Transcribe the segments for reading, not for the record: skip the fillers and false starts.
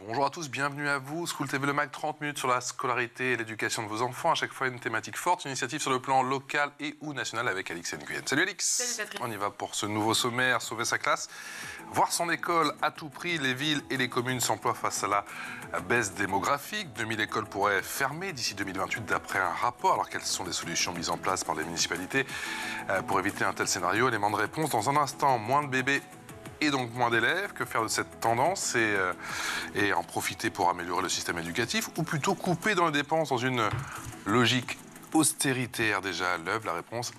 Bonjour à tous, bienvenue à vous. School TV Le Mag, 30 minutes sur la scolarité et l'éducation de vos enfants. À chaque fois une thématique forte, une initiative sur le plan local et ou national avec Alix Nguyen. Salut Alix. Salut Patrick. On y va pour ce nouveau sommaire, sauver sa classe. Voir son école à tout prix, les villes et les communes s'emploient face à la baisse démographique. 2000 écoles pourraient fermer d'ici 2028 d'après un rapport. Alors quelles sont les solutions mises en place par les municipalités pour éviter un tel scénario? Élément de réponse dans un instant. Moins de bébés et donc moins d'élèves. Que faire de cette tendance et en profiter pour améliorer le système éducatif, ou plutôt couper dans les dépenses dans une logique austéritaire déjà à l'œuvre? La réponse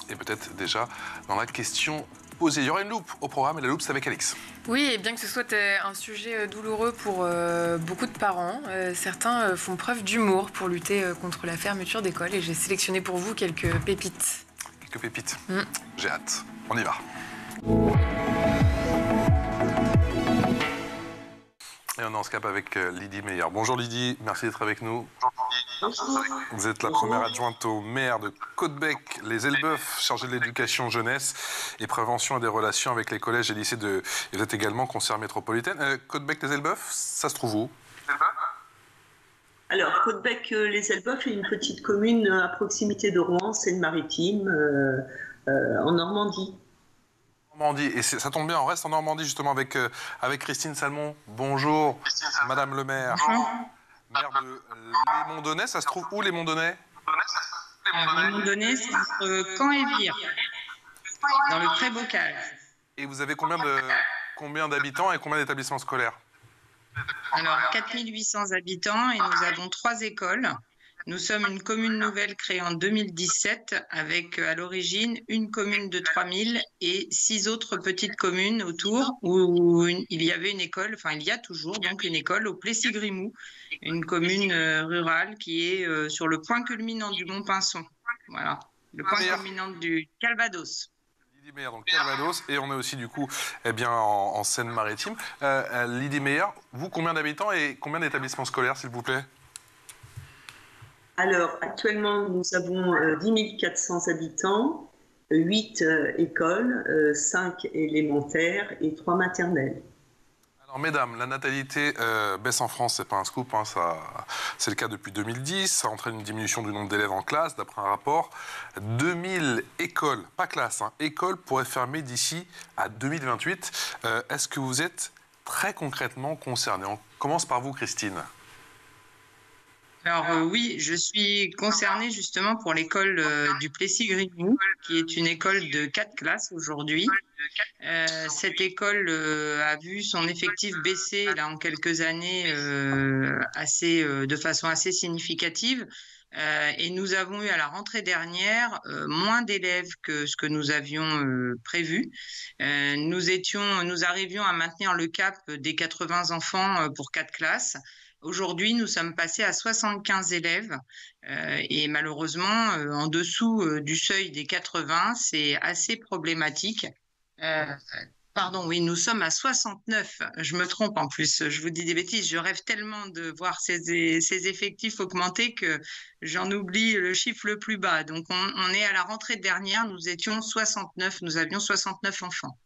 est peut-être déjà dans la question posée. Il y aura une loupe au programme et la loupe c'est avec Alix. Oui, et bien que ce soit un sujet douloureux pour beaucoup de parents, certains font preuve d'humour pour lutter contre la fermeture d'écoles et j'ai sélectionné pour vous quelques pépites. Quelques pépites. J'ai hâte. On y va. Et on est en Skype avec Lydie Meyer. Bonjour Lydie, merci d'être avec nous. Bonjour. Vous êtes la première adjointe au maire de Caudebec, les Elbeuf, chargée de l'éducation jeunesse et prévention et des relations avec les collèges et lycées de... Et vous êtes également conseillère métropolitaine. Caudebec, les Elbeuf, ça se trouve où? Alors, Caudebec, les Elbeuf est une petite commune à proximité de Rouen, Seine-Maritime, en Normandie. Normandie. Et ça tombe bien, on reste en Normandie justement avec Christine Salmon. Bonjour, Madame le maire. Maire de Les Mondonnais, ça se trouve où les Mondonnais? Les Mondonnais, c'est entre Caen et Vire, dans le Pré-Bocage. Et vous avez combien d'habitants et combien d'établissements scolaires? Alors, 4800 habitants et nous avons 3 écoles. Nous sommes une commune nouvelle créée en 2017 avec à l'origine une commune de 3000 et 6 autres petites communes autour où il y avait une école, enfin il y a toujours donc une école au Plessis-Grimou, une commune rurale qui est sur le point culminant du Mont-Pinçon. Voilà, le point culminant du Calvados. Lydie Meyer, donc Calvados, et on est aussi du coup en Seine-Maritime. Lydie Meyer, vous combien d'habitants et combien d'établissements scolaires s'il vous plaît? Alors, actuellement, nous avons 10 400 habitants, 8 écoles, 5 élémentaires et 3 maternelles. Alors, mesdames, la natalité baisse en France, c'est pas un scoop, hein, c'est le cas depuis 2010. Ça entraîne une diminution du nombre d'élèves en classe, d'après un rapport. 2000 écoles, pas classes, hein, écoles pourraient fermer d'ici à 2028. Est-ce que vous êtes très concrètement concernés? On commence par vous, Christine. Alors oui, je suis concernée justement pour l'école du Plessis-Grimou, qui est une école de 4 classes aujourd'hui. Cette école a vu son effectif baisser là, en quelques années de façon assez significative. Et nous avons eu à la rentrée dernière moins d'élèves que ce que nous avions prévu. Nous arrivions à maintenir le cap des 80 enfants pour 4 classes. Aujourd'hui, nous sommes passés à 75 élèves et malheureusement, en dessous du seuil des 80, c'est assez problématique. Pardon, oui, nous sommes à 69. Je me trompe en plus, je vous dis des bêtises. Je rêve tellement de voir ces effectifs augmenter que j'en oublie le chiffre le plus bas. Donc, on est à la rentrée dernière, nous étions 69, nous avions 69 enfants.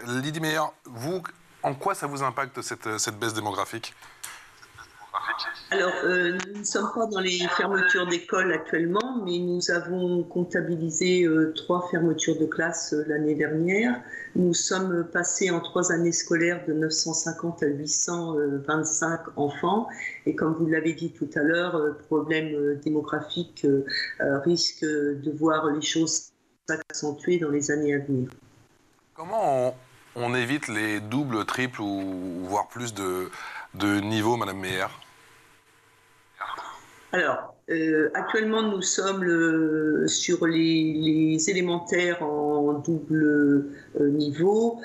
Lydie Meyer, vous, en quoi ça vous impacte cette baisse démographique? Alors, nous ne sommes pas dans les fermetures d'écoles actuellement, mais nous avons comptabilisé 3 fermetures de classes l'année dernière. Nous sommes passés en 3 années scolaires de 950 à 825 enfants. Et comme vous l'avez dit tout à l'heure, problème démographique risque de voir les choses s'accentuer dans les années à venir. Comment on évite les doubles, triples ou voire plus de niveaux, Madame Meyer? Alors, actuellement, nous sommes sur les élémentaires en double niveau.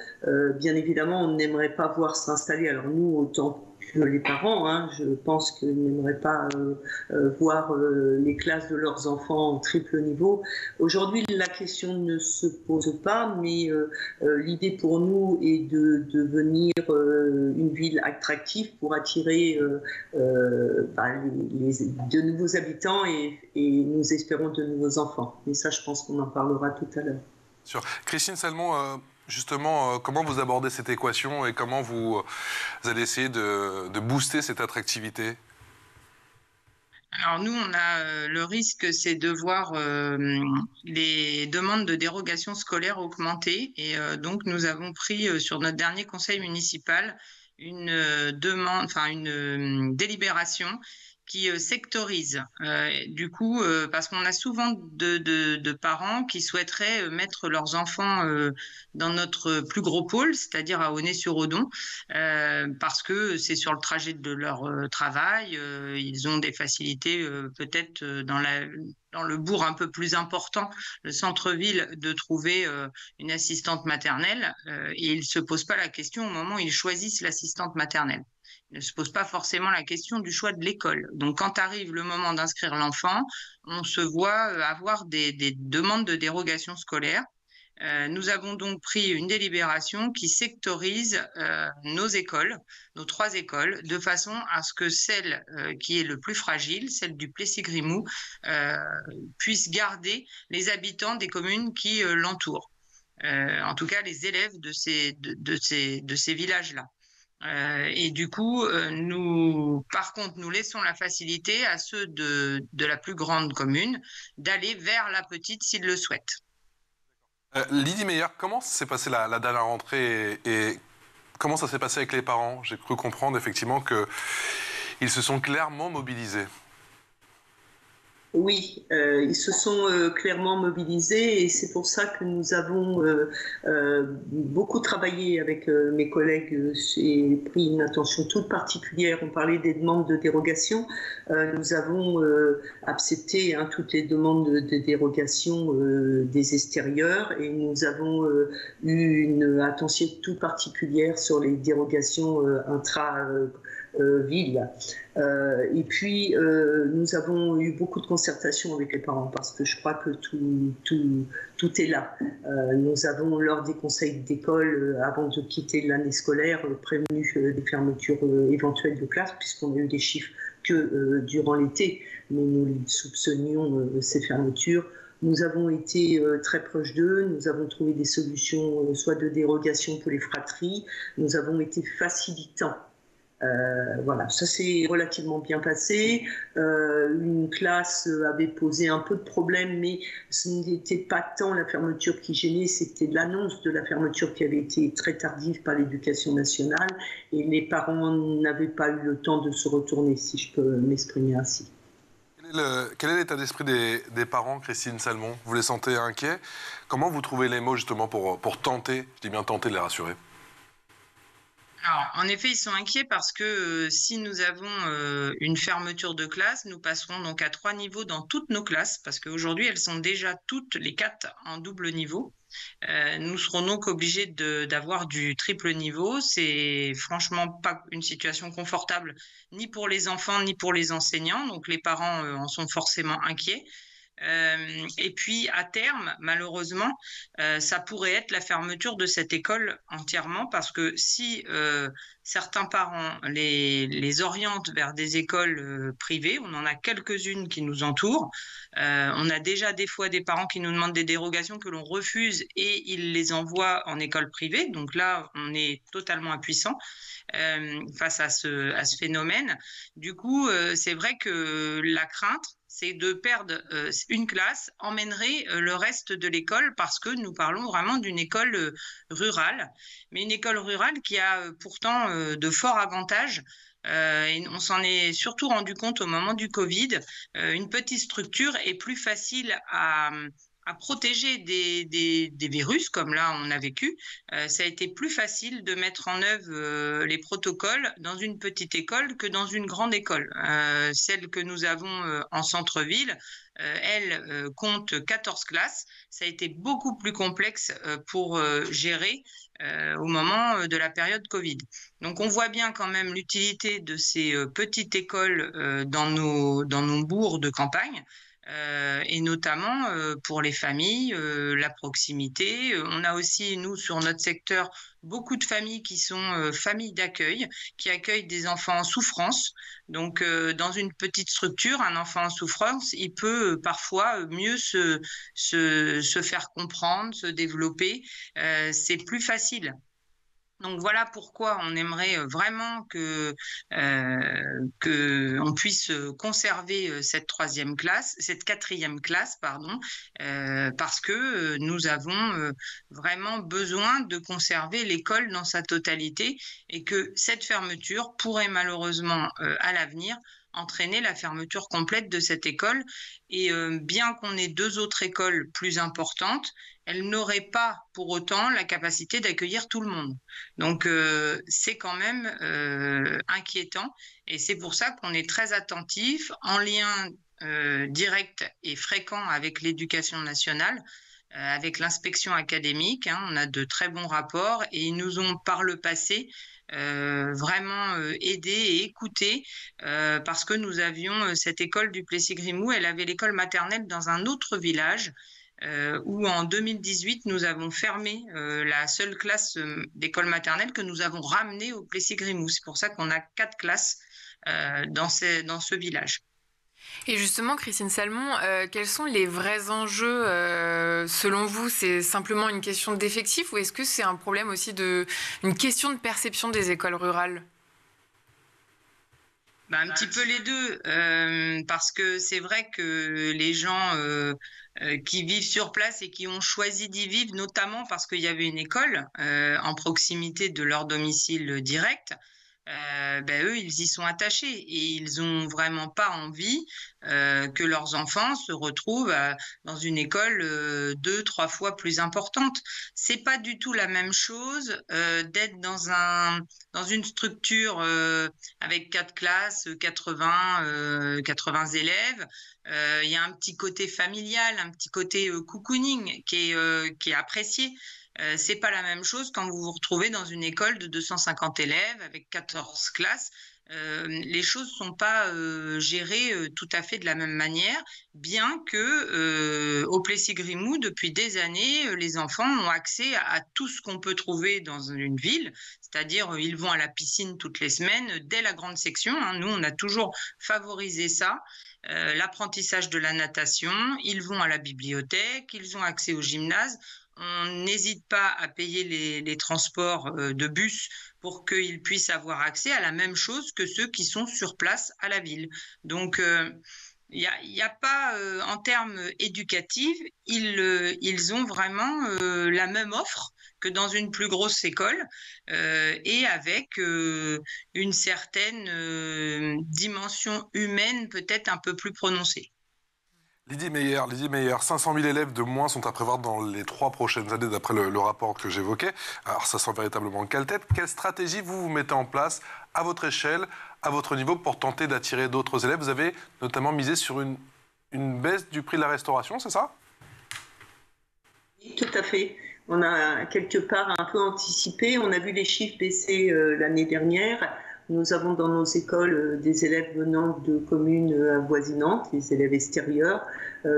Bien évidemment, on n'aimerait pas voir s'installer, alors nous, autant que les parents. Hein. Je pense qu'ils n'aimeraient pas voir les classes de leurs enfants en triple niveau. Aujourd'hui, la question ne se pose pas, mais l'idée pour nous est de devenir une ville attractive pour attirer de nouveaux habitants et nous espérons de nouveaux enfants. Mais ça, je pense qu'on en parlera tout à l'heure. Christine Salmon, justement, comment vous abordez cette équation et comment vous allez essayer de booster cette attractivité ? Alors nous, on a le risque, c'est de voir les demandes de dérogation scolaire augmenter. Et donc, nous avons pris sur notre dernier conseil municipal une délibération qui sectorise. Du coup, parce qu'on a souvent de parents qui souhaiteraient mettre leurs enfants dans notre plus gros pôle, c'est-à-dire à Aulnay-sur-Odon, parce que c'est sur le trajet de leur travail, ils ont des facilités peut-être dans le bourg un peu plus important, le centre-ville, de trouver une assistante maternelle, et ils ne se posent pas la question au moment où ils choisissent l'assistante maternelle. Ils ne se posent pas forcément la question du choix de l'école. Donc, quand arrive le moment d'inscrire l'enfant, on se voit avoir des demandes de dérogation scolaire. Nous avons donc pris une délibération qui sectorise nos écoles, nos 3 écoles, de façon à ce que celle qui est le plus fragile, celle du Plessis-Grimou, puisse garder les habitants des communes qui l'entourent. En tout cas, les élèves de ces villages-là. Et du coup, par contre, nous laissons la facilité à ceux de la plus grande commune d'aller vers la petite s'ils le souhaitent. Lydie Meyer, comment s'est passée la dernière rentrée et comment ça s'est passé avec les parents ? J'ai cru comprendre effectivement qu'ils se sont clairement mobilisés. Oui, ils se sont clairement mobilisés et c'est pour ça que nous avons beaucoup travaillé avec mes collègues et pris une attention toute particulière. On parlait des demandes de dérogation. Nous avons accepté toutes les demandes de dérogation des extérieurs et nous avons eu une attention toute particulière sur les dérogations intra-ville. Et puis, nous avons eu beaucoup de concertation avec les parents parce que je crois que tout est là. Nous avons, lors des conseils d'école, avant de quitter l'année scolaire, prévenu des fermetures éventuelles de classes, puisqu'on a eu des chiffres que durant l'été, mais nous soupçonnions ces fermetures. Nous avons été très proches d'eux, nous avons trouvé des solutions, soit de dérogation pour les fratries, nous avons été facilitants. Voilà, ça s'est relativement bien passé. Une classe avait posé un peu de problème, mais ce n'était pas tant la fermeture qui gênait, c'était l'annonce de la fermeture qui avait été très tardive par l'Éducation nationale et les parents n'avaient pas eu le temps de se retourner, si je peux m'exprimer ainsi. Quel est l'état d'esprit des parents, Christine Salmon ? Vous les sentez inquiets ? Comment vous trouvez les mots justement pour tenter, je dis bien tenter, de les rassurer ? Alors, en effet, ils sont inquiets parce que si nous avons une fermeture de classe, nous passerons donc à 3 niveaux dans toutes nos classes, parce qu'aujourd'hui, elles sont déjà toutes les 4 en double niveau. Nous serons donc obligés d'avoir du triple niveau. C'est franchement pas une situation confortable, ni pour les enfants, ni pour les enseignants. Donc, les parents en sont forcément inquiets. Et puis, à terme, malheureusement, ça pourrait être la fermeture de cette école entièrement parce que si certains parents les orientent vers des écoles privées, on en a quelques-unes qui nous entourent. On a déjà des fois des parents qui nous demandent des dérogations que l'on refuse et ils les envoient en école privée. Donc là, on est totalement impuissant face à ce phénomène. Du coup, c'est vrai que la crainte, c'est de perdre une classe, emmènerait le reste de l'école parce que nous parlons vraiment d'une école rurale, mais une école rurale qui a pourtant de forts avantages. Et on s'en est surtout rendu compte au moment du Covid. Une petite structure est plus facile à à protéger des virus, comme là on a vécu, ça a été plus facile de mettre en œuvre les protocoles dans une petite école que dans une grande école. Celle que nous avons en centre-ville, elle compte 14 classes. Ça a été beaucoup plus complexe pour gérer au moment de la période Covid. Donc on voit bien quand même l'utilité de ces petites écoles dans nos bourgs de campagne. Et notamment pour les familles, la proximité. On a aussi, nous, sur notre secteur, beaucoup de familles qui sont familles d'accueil, qui accueillent des enfants en souffrance. Donc, dans une petite structure, un enfant en souffrance, il peut parfois mieux se faire comprendre, se développer. C'est plus facile. Donc voilà pourquoi on aimerait vraiment que on puisse conserver cette quatrième classe, pardon, parce que nous avons vraiment besoin de conserver l'école dans sa totalité et que cette fermeture pourrait malheureusement à l'avenir entraîner la fermeture complète de cette école. Et bien qu'on ait 2 autres écoles plus importantes, elles n'auraient pas pour autant la capacité d'accueillir tout le monde. Donc c'est quand même inquiétant et c'est pour ça qu'on est très attentif, en lien direct et fréquent avec l'éducation nationale, avec l'inspection académique. On a de très bons rapports et ils nous ont par le passé vraiment aidé et écouté parce que nous avions cette école du Plessis-Grimou, elle avait l'école maternelle dans un autre village où en 2018 nous avons fermé la seule classe d'école maternelle que nous avons ramenée au Plessis-Grimou. C'est pour ça qu'on a 4 classes dans ce village. Et justement, Christine Salmon, quels sont les vrais enjeux selon vous? C'est simplement une question d'effectifs ou est-ce que c'est un problème aussi une question de perception des écoles rurales? Un petit peu les deux, parce que c'est vrai que les gens qui vivent sur place et qui ont choisi d'y vivre, notamment parce qu'il y avait une école en proximité de leur domicile direct, eux, ils y sont attachés et ils ont vraiment pas envie que leurs enfants se retrouvent dans une école 2-3 fois plus importante. C'est pas du tout la même chose d'être dans une structure avec 4 classes, 80 élèves. Il y a un petit côté familial, un petit côté cocooning qui est apprécié. C'est pas la même chose quand vous vous retrouvez dans une école de 250 élèves avec 14 classes. Les choses sont pas gérées tout à fait de la même manière, bien que au Plessis-Grimou, depuis des années, les enfants ont accès à tout ce qu'on peut trouver dans une ville, c'est-à-dire ils vont à la piscine toutes les semaines dès la grande section. Nous, on a toujours favorisé ça. L'apprentissage de la natation, ils vont à la bibliothèque, ils ont accès au gymnase. On n'hésite pas à payer les transports de bus pour qu'ils puissent avoir accès à la même chose que ceux qui sont sur place à la ville. Donc, il y a pas, en termes éducatifs, ils ont vraiment la même offre que dans une plus grosse école et avec une certaine dimension humaine peut-être un peu plus prononcée. Lydie Meyer, 500 000 élèves de moins sont à prévoir dans les 3 prochaines années d'après le rapport que j'évoquais. Alors ça sent véritablement le casse-tête. Quelle stratégie vous mettez en place à votre échelle, à votre niveau pour tenter d'attirer d'autres élèves? Vous avez notamment misé sur une baisse du prix de la restauration, c'est ça? Oui, tout à fait. On a quelque part un peu anticipé. On a vu les chiffres baisser l'année dernière. Nous avons dans nos écoles des élèves venant de communes avoisinantes, des élèves extérieurs,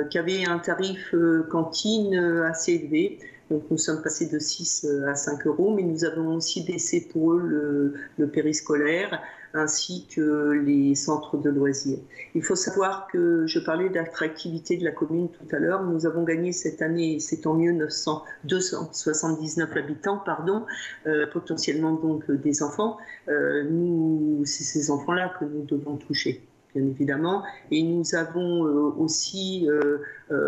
qui avaient un tarif cantine assez élevé. Donc nous sommes passés de 6 à 5 euros, mais nous avons aussi baissé pour eux le périscolaire ainsi que les centres de loisirs. Il faut savoir que je parlais d'attractivité de la commune tout à l'heure. Nous avons gagné cette année, c'est tant mieux, 279 habitants, potentiellement donc des enfants. C'est ces enfants-là que nous devons toucher. bien évidemment. Et nous avons aussi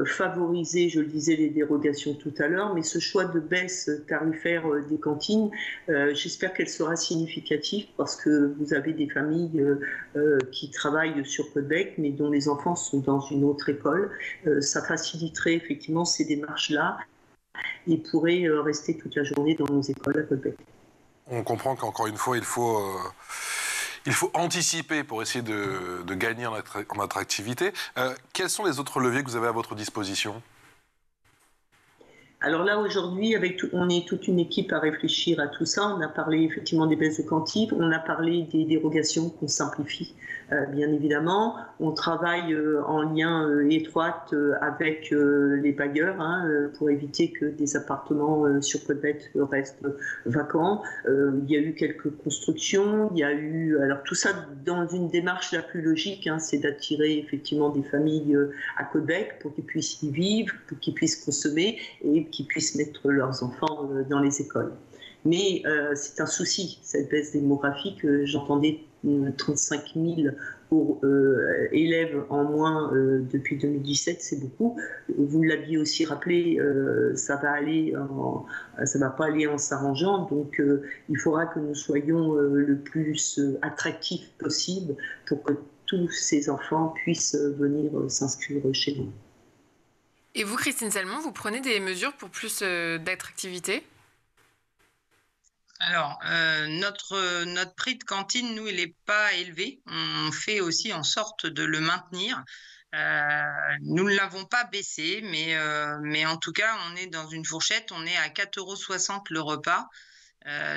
favorisé, je le disais, les dérogations tout à l'heure, mais ce choix de baisse tarifaire des cantines, j'espère qu'elle sera significative parce que vous avez des familles qui travaillent sur Caudebec, mais dont les enfants sont dans une autre école. Ça faciliterait effectivement ces démarches-là et pourraient rester toute la journée dans nos écoles à Caudebec. On comprend qu'encore une fois, il faut anticiper pour essayer de gagner en attractivité. Quels sont les autres leviers que vous avez à votre disposition ? Alors là, aujourd'hui, on est toute une équipe à réfléchir à tout ça. On a parlé effectivement des baisses de cantines, on a parlé des dérogations qu'on simplifie, bien évidemment. On travaille en lien étroit avec les bailleurs pour éviter que des appartements sur Caudebec restent vacants. Il y a eu quelques constructions, alors tout ça dans une démarche la plus logique, c'est d'attirer effectivement des familles à Caudebec pour qu'ils puissent y vivre, pour qu'ils puissent consommer et qui puissent mettre leurs enfants dans les écoles. Mais c'est un souci, cette baisse démographique. J'entendais 35 000 élèves en moins depuis 2017, c'est beaucoup. Vous l'aviez aussi rappelé, ça va pas aller en s'arrangeant. Donc, il faudra que nous soyons le plus attractifs possible pour que tous ces enfants puissent venir s'inscrire chez nous. Et vous, Christine Salmon, vous prenez des mesures pour plus d'attractivité ? Alors, notre prix de cantine, nous, il n'est pas élevé. On fait aussi en sorte de le maintenir. Nous ne l'avons pas baissé, mais en tout cas, on est dans une fourchette. On est à 4,60 € le repas.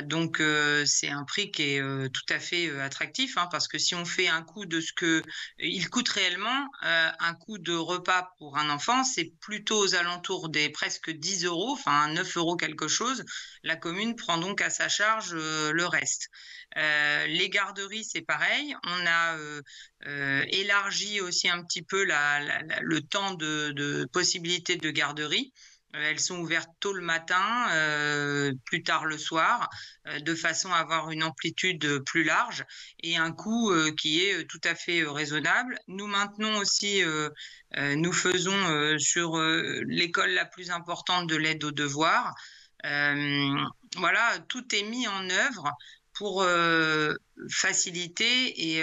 Donc c'est un prix qui est tout à fait attractif, parce que si on fait un coût de ce que il coûte réellement, un coût de repas pour un enfant, c'est plutôt aux alentours des presque 10 €, enfin 9 € quelque chose. La commune prend donc à sa charge le reste. Les garderies, c'est pareil. On a élargi aussi un petit peu le temps de possibilité de garderie. Elles sont ouvertes tôt le matin, plus tard le soir, de façon à avoir une amplitude plus large et un coût qui est tout à fait raisonnable. Nous maintenons aussi, nous faisons sur l'école la plus importante de l'aide aux devoirs. Voilà, tout est mis en œuvre pour faciliter et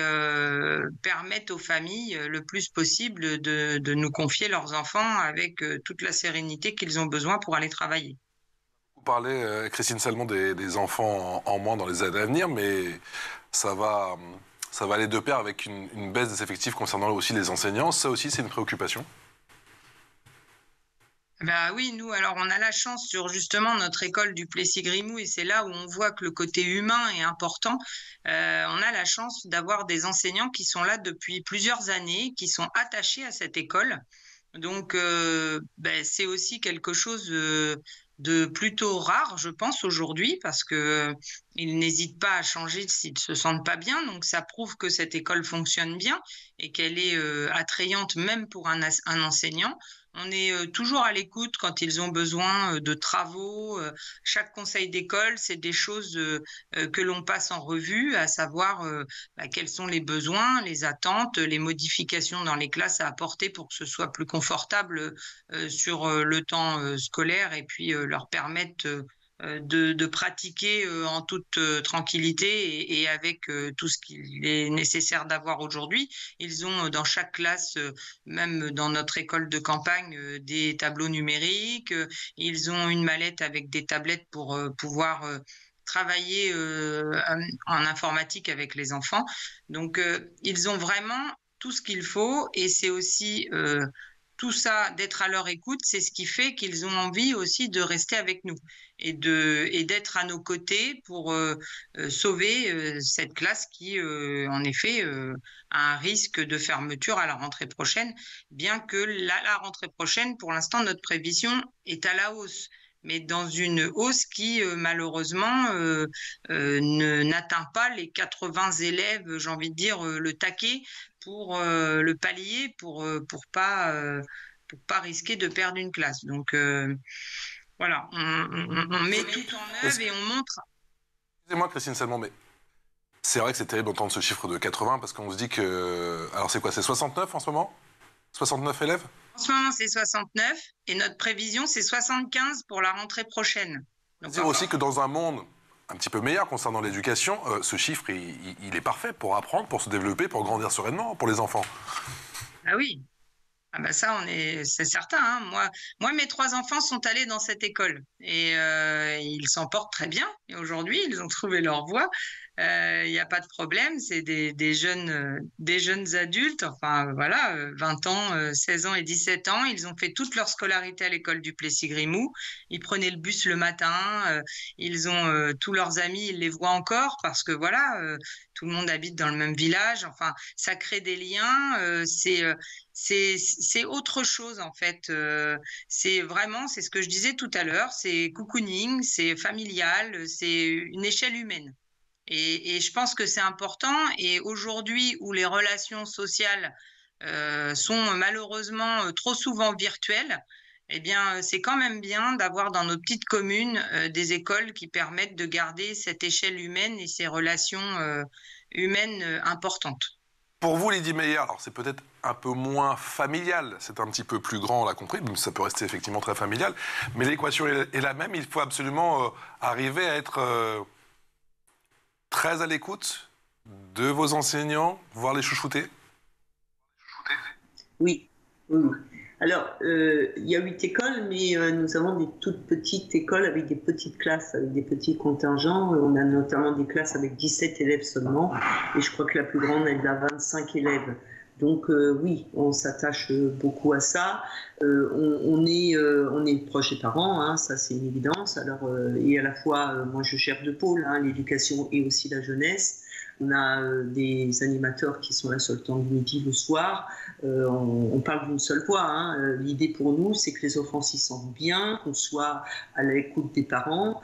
permettre aux familles le plus possible de nous confier leurs enfants avec toute la sérénité qu'ils ont besoin pour aller travailler. Vous parlez, Christine Salmon, des enfants en moins dans les années à venir, mais ça va aller de pair avec une baisse des effectifs concernant aussi les enseignants. Ça aussi, c'est une préoccupation ? Bah oui, nous, alors on a la chance sur justement notre école du Plessis-Grimou et c'est là où on voit que le côté humain est important. On a la chance d'avoir des enseignants qui sont là depuis plusieurs années, qui sont attachés à cette école. Donc, c'est aussi quelque chose de plutôt rare, je pense, aujourd'hui, parce que ils n'hésitent pas à changer s'ils se sentent pas bien. Donc, ça prouve que cette école fonctionne bien et qu'elle est attrayante même pour un enseignant. On est toujours à l'écoute quand ils ont besoin de travaux. Chaque conseil d'école, c'est des choses que l'on passe en revue, à savoir quels sont les besoins, les attentes, les modifications dans les classes à apporter pour que ce soit plus confortable sur le temps scolaire et puis leur permettre de pratiquer en toute tranquillité et avec tout ce qu'il est nécessaire d'avoir aujourd'hui. Ils ont dans chaque classe, même dans notre école de campagne, des tableaux numériques. Ils ont une mallette avec des tablettes pour pouvoir travailler en informatique avec les enfants. Donc, ils ont vraiment tout ce qu'il faut et c'est aussi tout ça, d'être à leur écoute, c'est ce qui fait qu'ils ont envie aussi de rester avec nous et d'être à nos côtés pour sauver cette classe qui, en effet, a un risque de fermeture à la rentrée prochaine, bien que la rentrée prochaine, pour l'instant, notre prévision est à la hausse, mais dans une hausse qui, malheureusement, n'atteint pas les 80 élèves, j'ai envie de dire, le taquet, pour le pallier, pour pas risquer de perdre une classe. Donc voilà, on met tout en œuvre et on montre. Excusez-moi, Christine Salmon, mais C'est vrai que c'est terrible d'entendre ce chiffre de 80 parce qu'on se dit que... Alors c'est quoi, c'est 69 en ce moment? 69 élèves? En ce moment, c'est 69 et notre prévision, c'est 75 pour la rentrée prochaine. C'est aussi que dans un monde un petit peu meilleur concernant l'éducation, ce chiffre, il est parfait pour apprendre, pour se développer, pour grandir sereinement pour les enfants. Ah oui. Ah bah ça, c'est certain, hein. Moi, mes 3 enfants sont allés dans cette école et ils s'en portent très bien. Et aujourd'hui, ils ont trouvé leur voie. Il n'y a pas de problème. C'est des jeunes adultes, enfin voilà, 20 ans, 16 ans et 17 ans. Ils ont fait toute leur scolarité à l'école du Plessis-Grimou. Ils prenaient le bus le matin. Ils ont tous leurs amis, ils les voient encore parce que voilà, tout le monde habite dans le même village. Enfin, ça crée des liens. C'est autre chose en fait. C'est ce que je disais tout à l'heure, c'est cocooning, c'est familial, c'est une échelle humaine. Et je pense que c'est important. Et aujourd'hui, où les relations sociales sont malheureusement trop souvent virtuelles, eh bien, c'est quand même bien d'avoir dans nos petites communes des écoles qui permettent de garder cette échelle humaine et ces relations humaines importantes. Pour vous, Lydie Meyer, alors c'est peut-être un peu moins familial, c'est un petit peu plus grand, on l'a compris, mais ça peut rester effectivement très familial, mais l'équation est la même, il faut absolument arriver à être très à l'écoute de vos enseignants, voire les chouchouter. Oui, oui. Alors, il y a 8 écoles, mais nous avons des toutes petites écoles avec des petites classes, avec des petits contingents. On a notamment des classes avec 17 élèves seulement, et je crois que la plus grande, elle a 25 élèves. Donc oui, on s'attache beaucoup à ça. On est proche des parents, hein, ça c'est une évidence. Alors, et à la fois, moi je gère 2 pôles, hein, l'éducation et aussi la jeunesse. On a des animateurs qui sont là sur le temps du midi, le soir. On parle d'une seule voix, hein. L'idée pour nous, c'est que les enfants s'y sentent bien, qu'on soit à l'écoute des parents.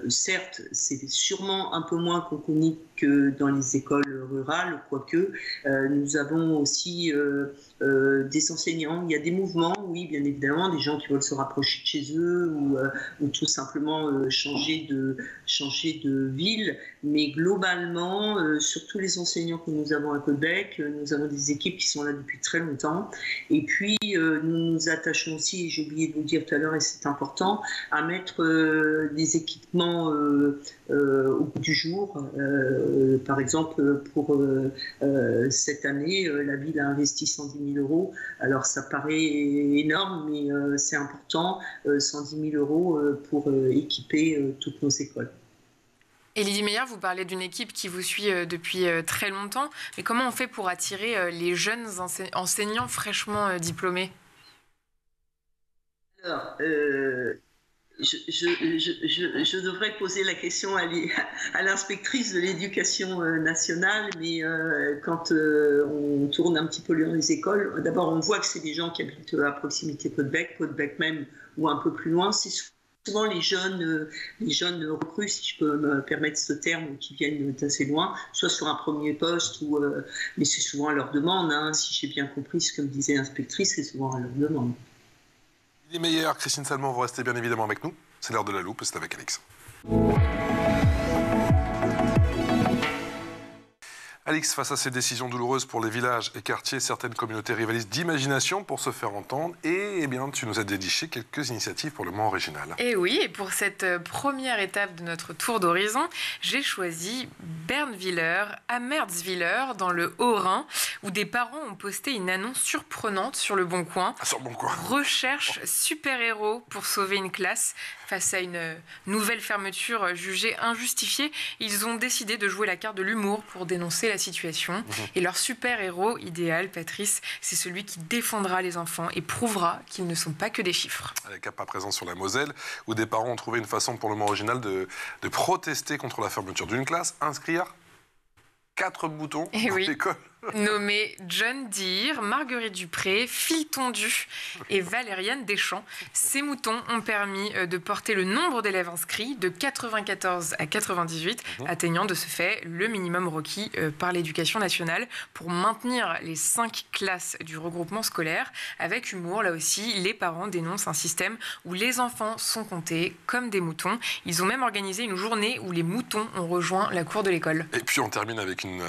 Certes, c'est sûrement un peu moins cocooning que dans les écoles rurales, quoique. Nous avons aussi des enseignants. Il y a des mouvements, oui, bien évidemment, des gens qui veulent se rapprocher de chez eux ou tout simplement changer de ville. Mais globalement, surtout les enseignants que nous avons à Caudebec, nous avons des équipes qui sont là depuis très longtemps. Et puis, nous nous attachons aussi, et j'ai oublié de vous dire tout à l'heure, et c'est important, à mettre des équipements au bout du jour. Par exemple, pour cette année, la ville a investi 110 000 €. Alors, ça paraît énorme, mais c'est important, 110 000 € pour équiper toutes nos écoles. Et Lydie Meyer, vous parlez d'une équipe qui vous suit depuis très longtemps, mais comment on fait pour attirer les jeunes enseignants fraîchement diplômés? Alors, je devrais poser la question à l'inspectrice de l'éducation nationale, mais quand on tourne un petit peu dans les écoles, d'abord on voit que c'est des gens qui habitent à proximité de Caudebec même, ou un peu plus loin. C'est souvent les jeunes recrues, si je peux me permettre ce terme, qui viennent d'assez loin, soit sur un premier poste, mais c'est souvent à leur demande, hein. Si j'ai bien compris ce que me disait l'inspectrice, c'est souvent à leur demande. Lydie Meyer, Christine Salmon, vous restez bien évidemment avec nous. C'est l'heure de la loupe, c'est avec Alix. Alix, face à ces décisions douloureuses pour les villages et quartiers, certaines communautés rivalisent d'imagination pour se faire entendre. Et eh bien, tu nous as déniché quelques initiatives pour le moment original. Et oui, et pour cette première étape de notre tour d'horizon, j'ai choisi Bernwiller, à Merzwiller, dans le Haut-Rhin, où des parents ont posté une annonce surprenante sur le Bon Coin. Sur le Bon Coin. Recherche super-héros pour sauver une classe. Face à une nouvelle fermeture jugée injustifiée, ils ont décidé de jouer la carte de l'humour pour dénoncer la situation. Et leur super-héros idéal, Patrice, c'est celui qui défendra les enfants et prouvera qu'ils ne sont pas que des chiffres. Avec un pas présent sur la Moselle, où des parents ont trouvé une façon pour le moment originale de protester contre la fermeture d'une classe, inscrire 4 boutons dans l'école. Nommés John Deere, Marguerite Dupré, Phil Tondu et Valériane Deschamps. Ces moutons ont permis de porter le nombre d'élèves inscrits de 94 à 98, atteignant de ce fait le minimum requis par l'éducation nationale pour maintenir les 5 classes du regroupement scolaire. Avec humour, là aussi, les parents dénoncent un système où les enfants sont comptés comme des moutons. Ils ont même organisé une journée où les moutons ont rejoint la cour de l'école. Et puis on termine avec une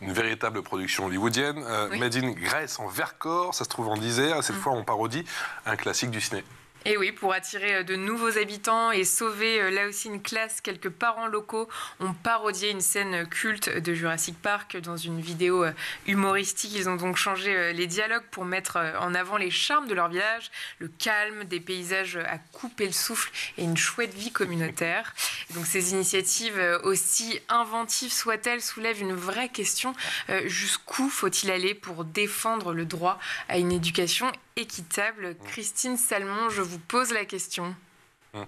véritable production hollywoodienne. Made in Grèce en Vercors, ça se trouve en Isère. Cette fois, on parodie un classique du ciné. Et oui, pour attirer de nouveaux habitants et sauver là aussi une classe, quelques parents locaux ont parodié une scène culte de Jurassic Park dans une vidéo humoristique. Ils ont donc changé les dialogues pour mettre en avant les charmes de leur village, le calme, des paysages à couper le souffle et une chouette vie communautaire. Et donc ces initiatives, aussi inventives soient-elles, soulèvent une vraie question. Jusqu'où faut-il aller pour défendre le droit à une éducation équitable? Christine Salmon, je vous pose la question. Alors,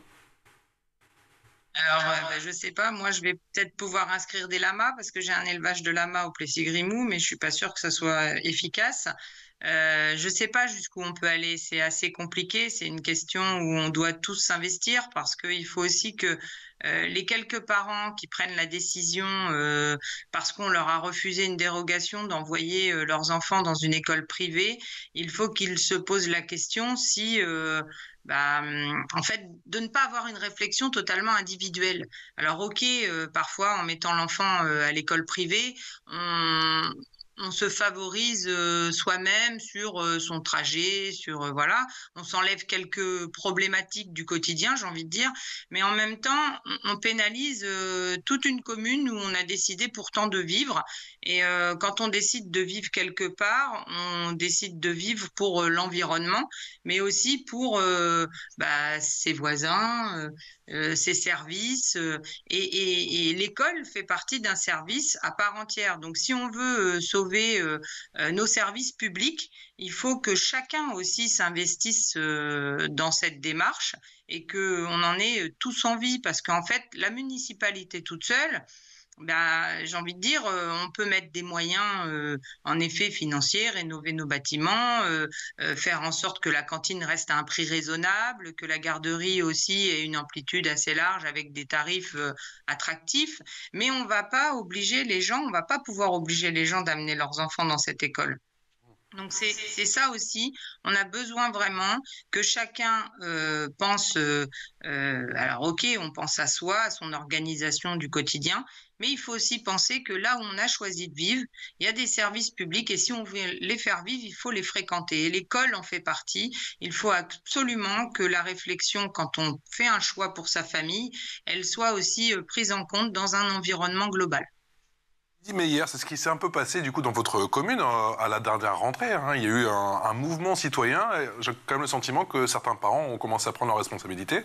je ne sais pas, moi je vais peut-être pouvoir inscrire des lamas parce que j'ai un élevage de lamas au Plessis-Grimou, mais je ne suis pas sûre que ça soit efficace. Je ne sais pas jusqu'où on peut aller, c'est assez compliqué, c'est une question où on doit tous s'investir parce qu'il faut aussi que les quelques parents qui prennent la décision, parce qu'on leur a refusé une dérogation d'envoyer leurs enfants dans une école privée, il faut qu'ils se posent la question si... en fait, de ne pas avoir une réflexion totalement individuelle. Alors, ok, parfois, en mettant l'enfant à l'école privée, on se favorise soi-même sur son trajet, sur voilà, on s'enlève quelques problématiques du quotidien, j'ai envie de dire, mais en même temps, on pénalise toute une commune où on a décidé pourtant de vivre. Et quand on décide de vivre quelque part, on décide de vivre pour l'environnement, mais aussi pour ses voisins, ses services. Et l'école fait partie d'un service à part entière. Donc, si on veut sauver nos services publics, il faut que chacun aussi s'investisse dans cette démarche et qu'on en ait tous envie. Parce qu'en fait, la municipalité toute seule, j'ai envie de dire, on peut mettre des moyens, en effet, financiers, rénover nos bâtiments, faire en sorte que la cantine reste à un prix raisonnable, que la garderie aussi ait une amplitude assez large avec des tarifs attractifs. Mais on va pas pouvoir obliger les gens d'amener leurs enfants dans cette école. Donc c'est ça aussi, on a besoin vraiment que chacun pense, alors ok, on pense à soi, à son organisation du quotidien, mais il faut aussi penser que là où on a choisi de vivre, il y a des services publics et si on veut les faire vivre, il faut les fréquenter. Et l'école en fait partie. Il faut absolument que la réflexion, quand on fait un choix pour sa famille, elle soit aussi prise en compte dans un environnement global. Mais hier, c'est ce qui s'est un peu passé du coup dans votre commune à la dernière rentrée. Il y a eu un mouvement citoyen. J'ai quand même le sentiment que certains parents ont commencé à prendre leurs responsabilités.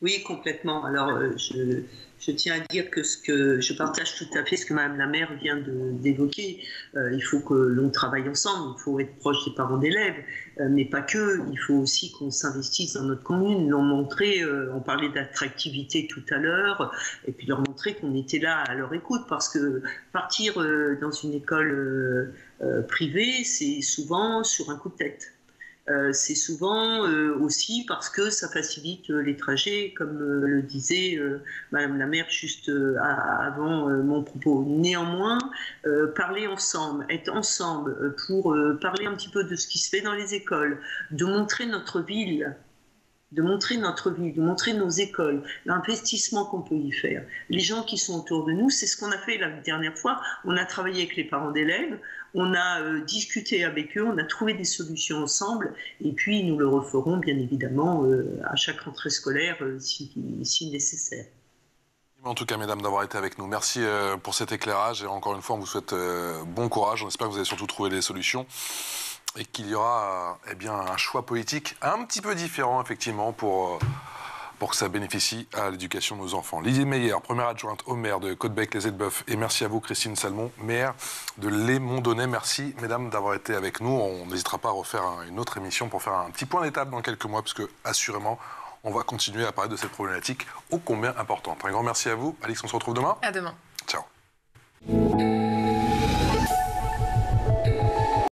Oui, complètement. Alors, je tiens à dire que je partage tout à fait ce que Madame la maire vient d'évoquer. Il faut que l'on travaille ensemble, il faut être proche des parents d'élèves, mais pas que. Il faut aussi qu'on s'investisse dans notre commune, leur montrer, on parlait d'attractivité tout à l'heure, et puis leur montrer qu'on était là à leur écoute, parce que partir dans une école privée, c'est souvent sur un coup de tête. C'est souvent aussi parce que ça facilite les trajets, comme le disait Madame la maire juste avant mon propos. Néanmoins, parler ensemble, être ensemble pour parler un petit peu de ce qui se fait dans les écoles, de montrer notre ville, de montrer nos écoles, l'investissement qu'on peut y faire. Les gens qui sont autour de nous, c'est ce qu'on a fait la dernière fois. On a travaillé avec les parents d'élèves, on a discuté avec eux, on a trouvé des solutions ensemble, et puis nous le referons bien évidemment à chaque rentrée scolaire si nécessaire. En tout cas, mesdames, d'avoir été avec nous. Merci pour cet éclairage, et encore une fois, on vous souhaite bon courage. On espère que vous allez surtout trouver des solutions, et qu'il y aura un choix politique un petit peu différent, effectivement, pour que ça bénéficie à l'éducation de nos enfants. Lydie Meyer, première adjointe au maire de Caudebec-les-Elbeuf, et merci à vous, Christine Salmon, maire de Les-Mondonnais. Merci, mesdames, d'avoir été avec nous. On n'hésitera pas à refaire une autre émission pour faire un petit point d'étape dans quelques mois, parce que, assurément, on va continuer à parler de cette problématique ô combien importante. Un grand merci à vous. Alix, on se retrouve demain. À demain. Ciao.